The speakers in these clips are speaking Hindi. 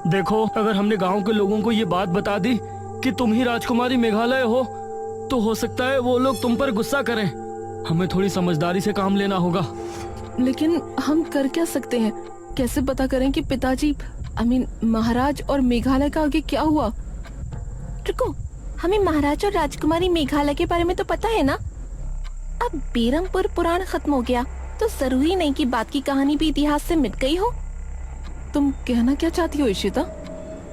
देखो, अगर हमने गांव के लोगों को ये बात बता दी कि तुम ही राजकुमारी मेघालय हो, तो हो सकता है वो लोग तुम पर गुस्सा करें। हमें थोड़ी समझदारी से काम लेना होगा। लेकिन हम कर क्या सकते हैं? कैसे पता करें कि पिताजी महाराज और मेघालय का आगे क्या हुआ? रुको, हमें महाराज और राजकुमारी मेघालय के बारे में तो पता है ना। अब बेरमपुर पुराण खत्म हो गया तो जरूरी नहीं कि बात की कहानी भी इतिहास से मिट गई हो। तुम कहना क्या चाहती हो इशिता?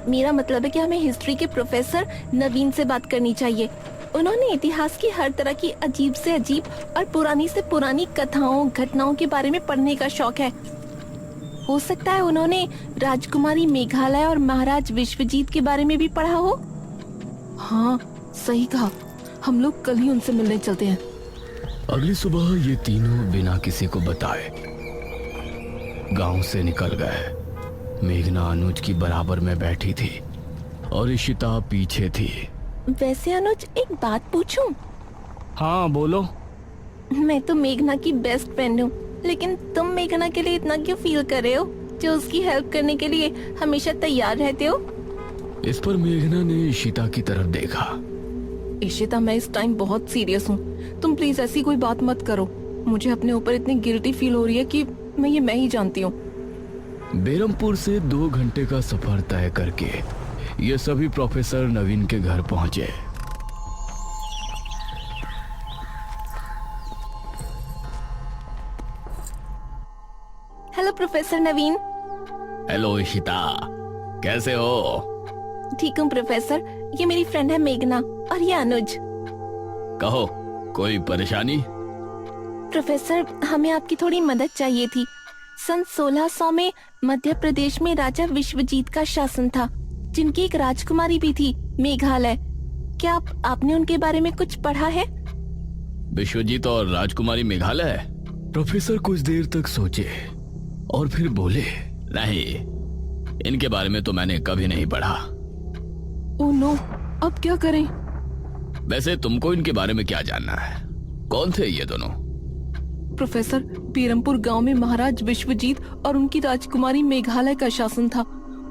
मेरा मतलब है कि हमें हिस्ट्री के प्रोफेसर नवीन से बात करनी चाहिए। उन्होंने इतिहास की हर तरह की अजीब से अजीब और पुरानी से पुरानी कथाओं घटनाओं के बारे में पढ़ने का शौक है। हो सकता है उन्होंने राजकुमारी मेघालय और महाराज विश्वजीत के बारे में भी पढ़ा हो। हाँ, सही कहा। हम लोग कल ही उनसे मिलने चलते हैं। अगली सुबह ये तीनों बिना किसी को बताए गांव से निकल गए। मेघना अनुज की बराबर में बैठी थी और इशिता पीछे थी। वैसे अनुज, एक बात पूछूं? हाँ बोलो। मैं तो मेघना की बेस्ट फ्रेंड हूँ, लेकिन तुम मेघना के लिए इतना क्यों फील कर रहे हो, जो उसकी हेल्प करने के लिए हमेशा तैयार रहते हो? इस पर मेघना ने इशिता की तरफ देखा। इशिता, मैं इस टाइम बहुत सीरियस हूँ। तुम प्लीज ऐसी कोई बात मत करो। मुझे अपने ऊपर इतनी गिल्टी फील हो रही है कि मैं ही जानती हूँ। बेरमपुर से 2 घंटे का सफर तय करके ये सभी प्रोफेसर नवीन के घर पहुंचे। हेलो प्रोफेसर नवीन। हेलो इशिता, कैसे हो? ठीक हूँ प्रोफेसर। ये मेरी फ्रेंड है मेघना और ये अनुज। कहो, कोई परेशानी? प्रोफेसर, हमें आपकी थोड़ी मदद चाहिए थी। सन 1600 में मध्य प्रदेश में राजा विश्वजीत का शासन था, जिनकी एक राजकुमारी भी थी, मेघालय। क्या आपने उनके बारे में कुछ पढ़ा है? विश्वजीत और राजकुमारी मेघालय? प्रोफेसर कुछ देर तक सोचे और फिर बोले, नहीं, इनके बारे में तो मैंने कभी नहीं पढ़ा। ओह नो, अब क्या करें? वैसे तुमको इनके बारे में क्या जानना है? कौन थे ये दोनों? प्रोफेसर, बेरमपुर गांव में महाराज विश्वजीत और उनकी राजकुमारी मेघालय का शासन था।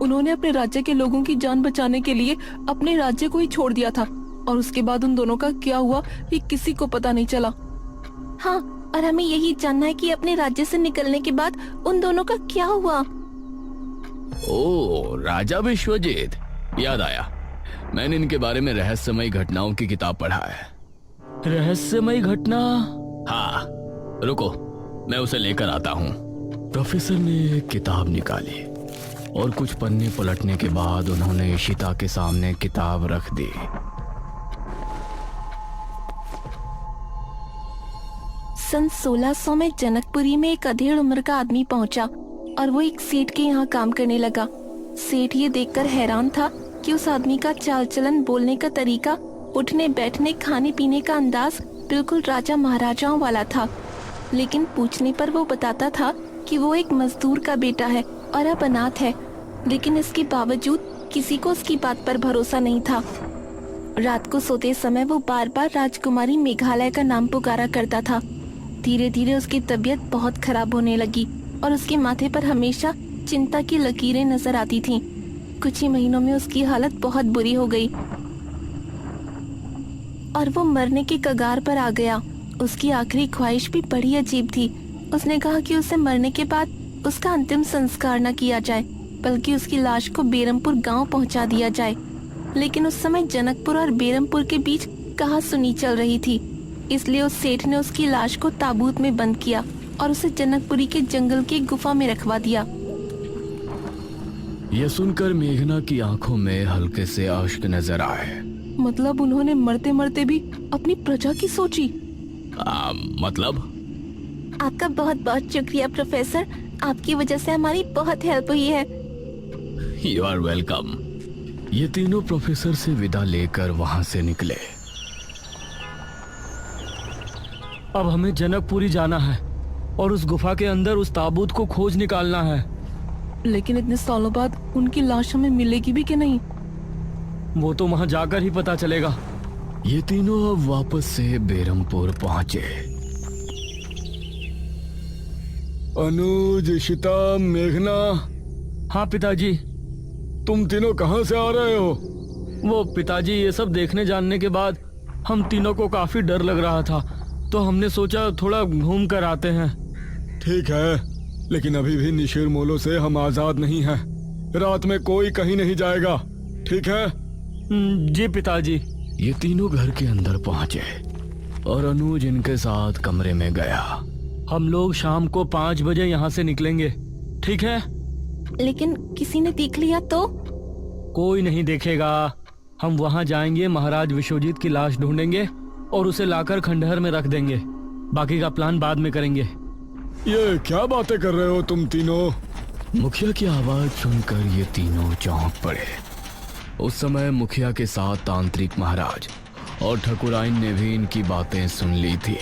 उन्होंने अपने राज्य के लोगों की जान बचाने के लिए अपने राज्य को ही छोड़ दिया था, और उसके बाद उन दोनों का क्या हुआ ये किसी को पता नहीं चला। हाँ, और हमें यही जानना है कि अपने राज्य से निकलने के बाद उन दोनों का क्या हुआ। ओह, राजा विश्वजीत, याद आया। मैंने इनके बारे में रहस्यमयी घटनाओं की किताब पढ़ा है। रहस्यमयी घटना? हाँ, रुको, मैं उसे लेकर आता हूँ। प्रोफेसर ने एक किताब निकाली और कुछ पन्ने पलटने के बाद उन्होंने इशिता के सामने किताब रख दी। सन 1600 में जनकपुरी में एक अधेड़ उम्र का आदमी पहुंचा और वो एक सेठ के यहाँ काम करने लगा। सेठ ये देखकर हैरान था कि उस आदमी का चाल चलन, बोलने का तरीका, उठने बैठने, खाने पीने का अंदाज बिल्कुल राजा महाराजाओं वाला था। लेकिन पूछने पर वो बताता था कि वो एक मजदूर का बेटा है और अब अनाथ है। लेकिन इसके बावजूद किसी को उसकी बात पर भरोसा नहीं था। रात को सोते समय वो बार बार राजकुमारी मेघालय का नाम पुकारा करता था। धीरे धीरे उसकी तबीयत बहुत खराब होने लगी और उसके माथे पर हमेशा चिंता की लकीरें नजर आती थीं। कुछ ही महीनों में उसकी हालत बहुत बुरी हो गई और वो मरने के कगार पर आ गया। उसकी आखिरी ख्वाहिश भी बड़ी अजीब थी। उसने कहा कि उसे मरने के बाद उसका अंतिम संस्कार न किया जाए, बल्कि उसकी लाश को बेरमपुर गांव पहुंचा दिया जाए। लेकिन उस समय जनकपुर और बेरमपुर के बीच कहासुनी चल रही थी, इसलिए उस सेठ ने उसकी लाश को ताबूत में बंद किया और उसे जनकपुरी के जंगल की गुफा में रखवा दिया। यह सुनकर मेघना की आंखों में हल्के से अश्क नजर आए। मतलब उन्होंने मरते मरते भी अपनी प्रजा की सोची? मतलब? आपका बहुत बहुत शुक्रिया प्रोफेसर, आपकी वजह से हमारी बहुत हेल्प हुई है। You are welcome. ये तीनों प्रोफेसर से विदा लेकर वहां से निकले। अब हमें जनकपुरी जाना है और उस गुफा के अंदर उस ताबूत को खोज निकालना है। लेकिन इतने सालों बाद उनकी लाश हमें मिलेगी भी कि नहीं? वो तो वहां जाकर ही पता चलेगा। ये तीनों अब वापस से बेरमपुर पहुंचे। अनुज, इशिता, मेघना। हाँ पिताजी। तुम तीनों कहाँ से आ रहे हो? वो पिताजी, ये सब देखने जानने के बाद हम तीनों को काफी डर लग रहा था, तो हमने सोचा थोड़ा घूम कर आते हैं। ठीक है, लेकिन अभी भी निशिर मोलो से हम आजाद नहीं हैं। रात में कोई कहीं नहीं जाएगा, ठीक है? जी पिताजी। ये तीनों घर के अंदर पहुंचे और अनुज इनके साथ कमरे में गया। हम लोग शाम को 5 बजे यहाँ से निकलेंगे, ठीक है? लेकिन किसी ने देख लिया तो? कोई नहीं देखेगा। हम वहाँ जाएंगे, महाराज विश्वजीत की लाश ढूंढेंगे और उसे लाकर खंडहर में रख देंगे। बाकी का प्लान बाद में करेंगे। ये क्या बातें कर रहे हो तुम तीनों? मुखिया की आवाज सुनकर ये तीनों चौंक पड़े। उस समय मुखिया के साथ तांत्रिक महाराज और ठकुराइन ने भी इनकी बातें सुन ली थी।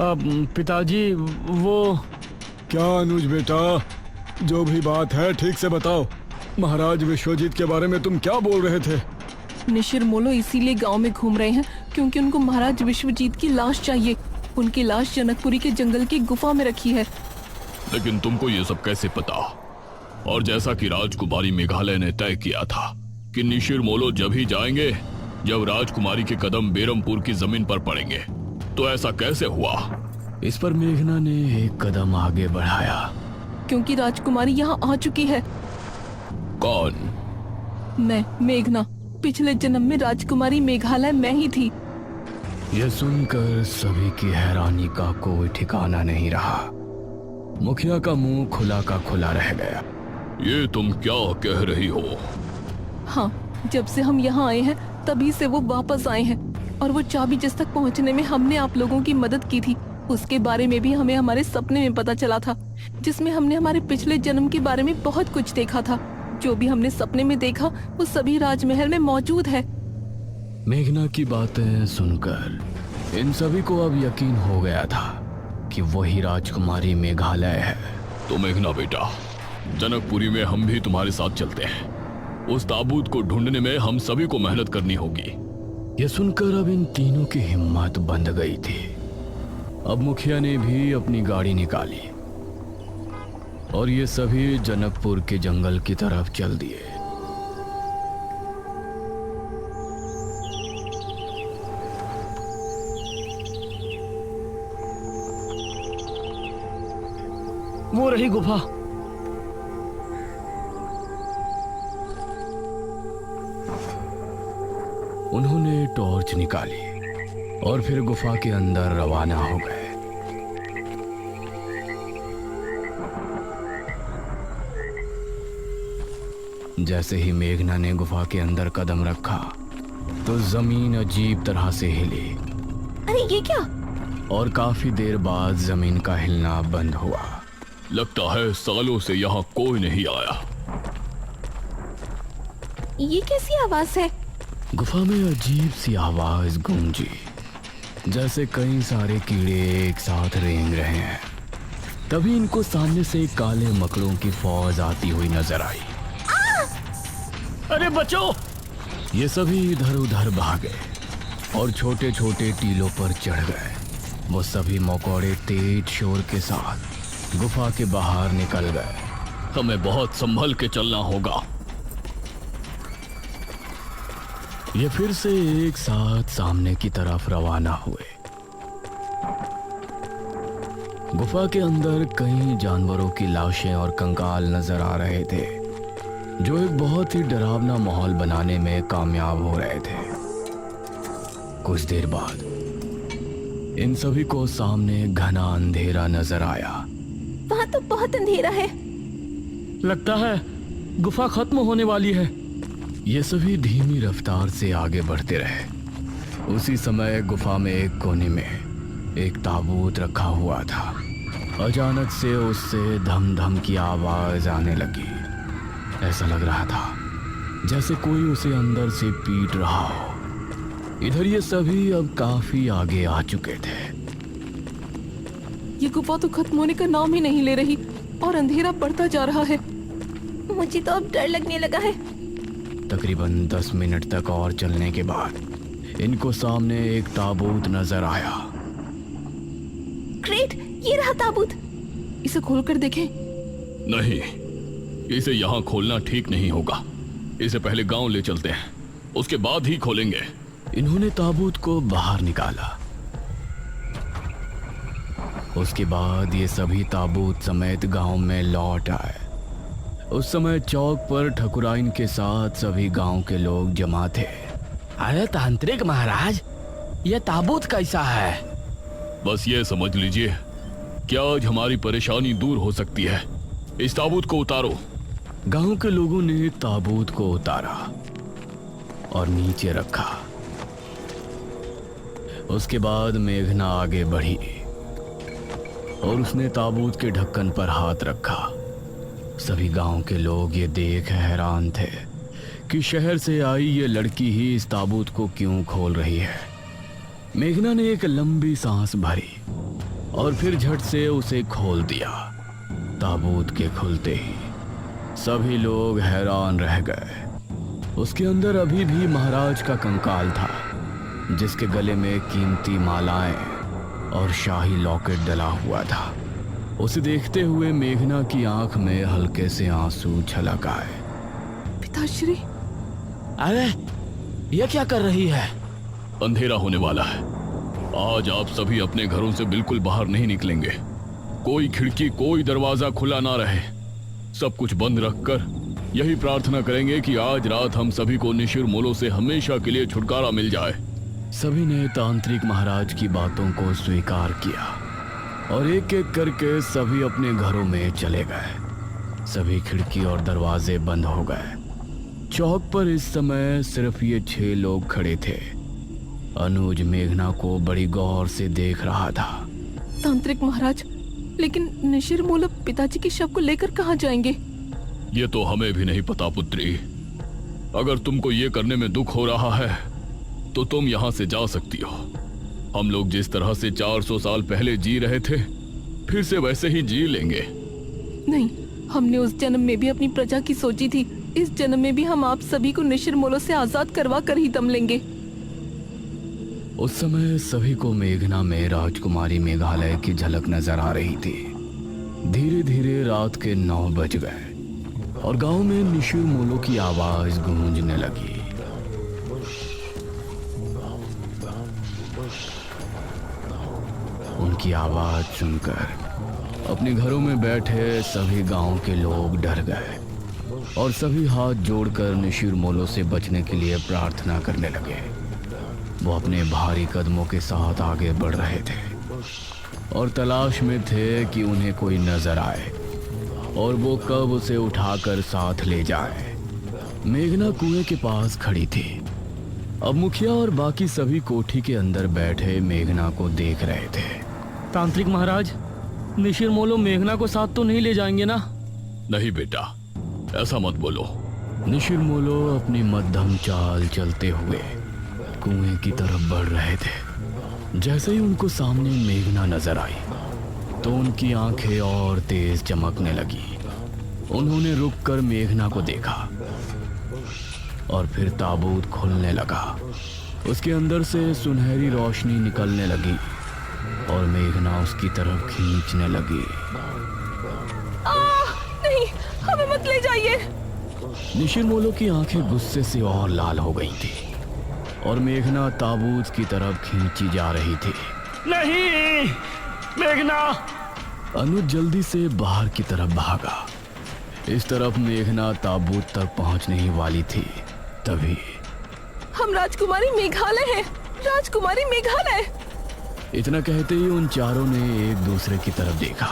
अब पिताजी, वो क्या अनुज बेटा, जो भी बात है ठीक से बताओ। महाराज विश्वजीत के बारे में तुम क्या बोल रहे थे? निशिर मोलो इसीलिए गांव में घूम रहे हैं क्योंकि उनको महाराज विश्वजीत की लाश चाहिए। उनकी लाश जनकपुरी के जंगल की गुफा में रखी है। लेकिन तुमको ये सब कैसे पता? और जैसा कि राजकुमारी मेघालय ने तय किया था कि निशिर मोलो जब ही जाएंगे जब राजकुमारी के कदम बेरमपुर की जमीन पर पड़ेंगे, तो ऐसा कैसे हुआ? इस पर मेघना ने एक कदम आगे बढ़ाया। क्योंकि राजकुमारी यहाँ आ चुकी है। कौन? मैं, मेघना। पिछले जन्म में राजकुमारी मेघालय मैं ही थी। यह सुनकर सभी की हैरानी का कोई ठिकाना नहीं रहा। मुखिया का मुंह खुला का खुला रह गया। ये तुम क्या कह रही हो? हाँ, जब से हम यहाँ आए हैं तभी से वो वापस आए हैं। और वो चाबी जिस तक पहुँचने में हमने आप लोगों की मदद की थी, उसके बारे में भी हमें हमारे सपने में पता चला था, जिसमें हमने हमारे पिछले जन्म के बारे में बहुत कुछ देखा था। जो भी हमने सपने में देखा वो सभी राजमहल में मौजूद है। मेघना की बातें सुनकर इन सभी को अब यकीन हो गया था कि वही राजकुमारी मेघालय है। तो मेघना बेटा, जनकपुरी में हम भी तुम्हारे साथ चलते हैं। उस ताबूत को ढूंढने में हम सभी को मेहनत करनी होगी। यह सुनकर अब इन तीनों की हिम्मत बंध गई थी। अब मुखिया ने भी अपनी गाड़ी निकाली और ये सभी जनकपुर के जंगल की तरफ चल दिए। वो रही गुफा। उन्होंने टॉर्च निकाली और फिर गुफा के अंदर रवाना हो गए। जैसे ही मेघना ने गुफा के अंदर कदम रखा तो जमीन अजीब तरह से हिली। अरे ये क्या? और काफी देर बाद जमीन का हिलना बंद हुआ। लगता है सालों से यहाँ कोई नहीं आया। ये कैसी आवाज है? गुफा में अजीब सी आवाज गूंजी, जैसे कई सारे कीड़े एक साथ रेंग रहे हैं। तभी इनको सामने से काले मकड़ों की फौज आती हुई नजर आई। अरे बचो! ये सभी इधर उधर भागे और छोटे छोटे टीलों पर चढ़ गए। वो सभी मकोड़े तेज शोर के साथ गुफा के बाहर निकल गए। हमें बहुत संभल के चलना होगा। ये फिर से एक साथ सामने की तरफ रवाना हुए। गुफा के अंदर कई जानवरों की लाशें और कंकाल नजर आ रहे थे, जो एक बहुत ही डरावना माहौल बनाने में कामयाब हो रहे थे। कुछ देर बाद इन सभी को सामने घना अंधेरा नजर आया। वहाँ तो बहुत अंधेरा है। लगता है गुफा खत्म होने वाली है। ये सभी धीमी रफ्तार से आगे बढ़ते रहे। उसी समय गुफा में एक कोने में एक ताबूत रखा हुआ था। अचानक से उससे धम धम की आवाज आने लगी। ऐसा लग रहा था जैसे कोई उसे अंदर से पीट रहा हो। इधर ये सभी अब काफी आगे आ चुके थे। ये गुफा तो खत्म होने का नाम ही नहीं ले रही और अंधेरा बढ़ता जा रहा है। मुझे तो अब डर लगने लगा है। तकरीबन 10 मिनट तक और चलने के बाद इनको सामने एक ताबूत नजर आया। ग्रेट, ये रहा ताबूत। इसे खोलकर देखें। नहीं, इसे यहाँ खोलना ठीक नहीं होगा। इसे पहले गांव ले चलते हैं, उसके बाद ही खोलेंगे। इन्होंने ताबूत को बाहर निकाला। उसके बाद ये सभी ताबूत समेत गांव में लौट आए। उस समय चौक पर ठकुराइन के साथ सभी गांव के लोग जमा थे। अरे तांत्रिक महाराज, ये ताबूत कैसा है? बस ये समझ लीजिए कि आज हमारी परेशानी दूर हो सकती है। इस ताबूत को उतारो। गांव के लोगों ने ताबूत को उतारा और नीचे रखा। उसके बाद मेघना आगे बढ़ी और उसने ताबूत के ढक्कन पर हाथ रखा। सभी गांव के लोग ये देख हैरान थे कि शहर से आई ये लड़की ही इस ताबूत को क्यों खोल रही है। मेघना ने एक लंबी सांस भरी और फिर झट से उसे खोल दिया। ताबूत के खुलते ही सभी लोग हैरान रह गए। उसके अंदर अभी भी महाराज का कंकाल था, जिसके गले में कीमती मालाएं और शाही लॉकेट डला हुआ था। उसे देखते हुए मेघना की आंख में हल्के से आंसू छलक आए। पिताश्री, अरे ये क्या कर रही है? अंधेरा होने वाला है। आज आप सभी अपने घरों से बिल्कुल बाहर नहीं निकलेंगे। कोई खिड़की, कोई दरवाजा खुला ना रहे। सब कुछ बंद रखकर यही प्रार्थना करेंगे कि आज रात हम सभी को निशिर मोलो से हमेशा के लिए छुटकारा मिल जाए। सभी ने तांत्रिक महाराज की बातों को स्वीकार किया और एक एक करके सभी अपने घरों में चले गए। सभी खिड़की और दरवाजे बंद हो गए। चौक पर इस समय सिर्फ ये 6 लोग खड़े थे। अनुज मेघना को बड़ी गौर से देख रहा था। तांत्रिक महाराज, लेकिन निशिर मोलो पिताजी के शव को लेकर कहाँ जाएंगे? ये तो हमें भी नहीं पता पुत्री। अगर तुमको ये करने में दुख हो रहा है तो तुम यहाँ से जा सकती हो। हम लोग जिस तरह से 400 साल पहले जी रहे थे, फिर से वैसे ही जी लेंगे। नहीं, हमने उस जन्म में भी अपनी प्रजा की सोची थी। इस जन्म में भी हम आप सभी को निशिर मोलो से आजाद करवा कर ही दम लेंगे। उस समय सभी को मेघना में राजकुमारी मेघालय की झलक नजर आ रही थी। धीरे धीरे रात के 9 बज गए और गांव में निशिर मोलो की आवाज गूंजने लगी। उनकी आवाज सुनकर अपने घरों में बैठे सभी गांव के लोग डर गए और सभी हाथ जोड़कर निशिर मोलो से बचने के लिए प्रार्थना करने लगे। वो अपने भारी कदमों के साथ आगे बढ़ रहे थे और तलाश में थे कि उन्हें कोई नजर आए और वो कब उसे उठाकर साथ ले जाए। मेघना कुएं के पास खड़ी थी। अब मुखिया और बाकी सभी कोठी के अंदर बैठे मेघना को देख रहे थे। तांत्रिक महाराज, निशिर मोलो मेघना को साथ तो नहीं ले जाएंगे ना? नहीं बेटा, ऐसा मत बोलो। निशिर मोलो अपनी मध्यम चाल चलते हुए कुएं की तरफ बढ़ रहे थे। जैसे ही उनको सामने मेघना नजर आई तो उनकी आंखें और तेज चमकने लगी। उन्होंने रुककर मेघना को देखा और फिर ताबूत खुलने लगा। उसके अंदर से सुनहरी रोशनी निकलने लगी और मेघना उसकी तरफ खींचने लगी। नहीं, हमें मत ले जाइए। निशिर मोलो की आंखें गुस्से से और लाल हो गई थी और मेघना ताबूत की तरफ खींची जा रही थी। नहीं, मेघना! अनुज जल्दी से बाहर की तरफ भागा। इस तरफ मेघना ताबूत तक पहुंचने ही वाली थी, तभी हम राजकुमारी मेघालय हैं। राजकुमारी मेघालय! इतना कहते ही उन चारों ने एक दूसरे की तरफ देखा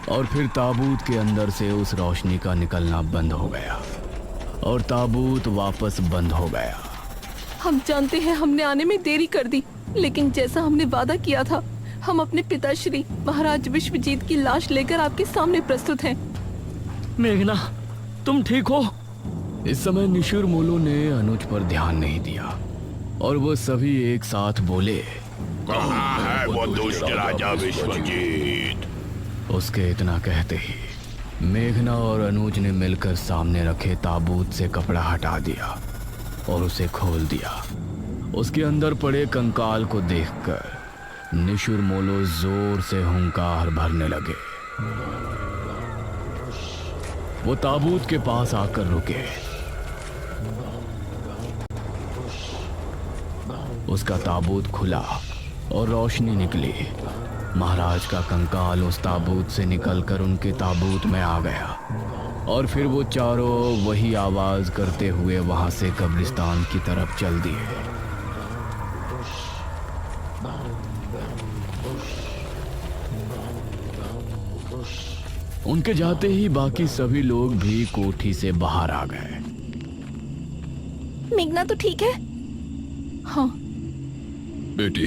और फिर ताबूत के अंदर से उस रोशनी का निकलना बंद हो गया और ताबूत वापस बंद हो गया। हम जानते हैं हमने आने में देरी कर दी, लेकिन जैसा हमने वादा किया था, हम अपने पिताश्री महाराज विश्वजीत की लाश लेकर आपके सामने प्रस्तुत हैं। मेघना, तुम ठीक हो? इस समय निशिर मोलो ने अनुज पर ध्यान नहीं दिया और वो सभी एक साथ बोले, कहाँ है वो दुष्ट राजा विश्वजीत? उसके इतना कहते ही मेघना और अनुज ने मिलकर सामने रखे ताबूत से कपड़ा हटा दिया और उसे खोल दिया। उसके अंदर पड़े कंकाल को देखकर निशिर मोलो जोर से हुंकार भरने लगे। वो ताबूत के पास आकर रुके उसका ताबूत खुला और रोशनी निकली। महाराज का कंकाल उस ताबूत से निकलकर उनके ताबूत में आ गया और फिर वो चारों वही आवाज करते हुए वहां से कब्रिस्तान की तरफ चल दिए। उनके जाते ही बाकी सभी लोग भी कोठी से बाहर आ गए। मेघना तो ठीक है? हाँ, बेटी,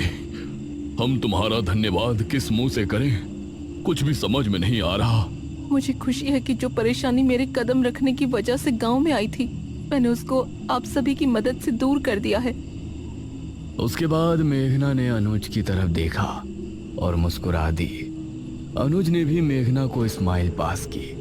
हम तुम्हारा धन्यवाद किस मुंह से करें, कुछ भी समझ में नहीं आ रहा। मुझे खुशी है कि जो परेशानी मेरे कदम रखने की वजह से गांव में आई थी, मैंने उसको आप सभी की मदद से दूर कर दिया है। उसके बाद मेघना ने अनुज की तरफ देखा और मुस्कुरा दी। अनुज ने भी मेघना को स्माइल पास की।